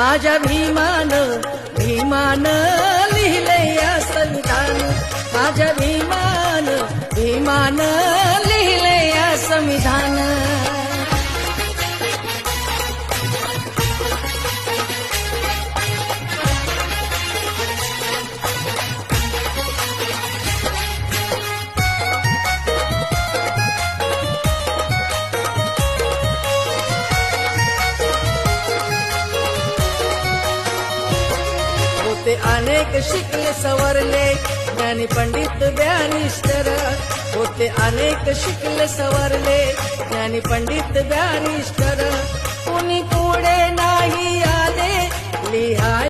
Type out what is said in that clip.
माझ्या भीमान भीमान लिहिले या संविधान, माझ्या भीमान भीमान लिहिले या संविधान. होते अनेक शिकले सवरले ज्ञानी पंडित ब्यारिस्टर, होते अनेक शिकले सवरले ज्ञानी पंडित ब्यारिस्टर. कुणी पुढे नाही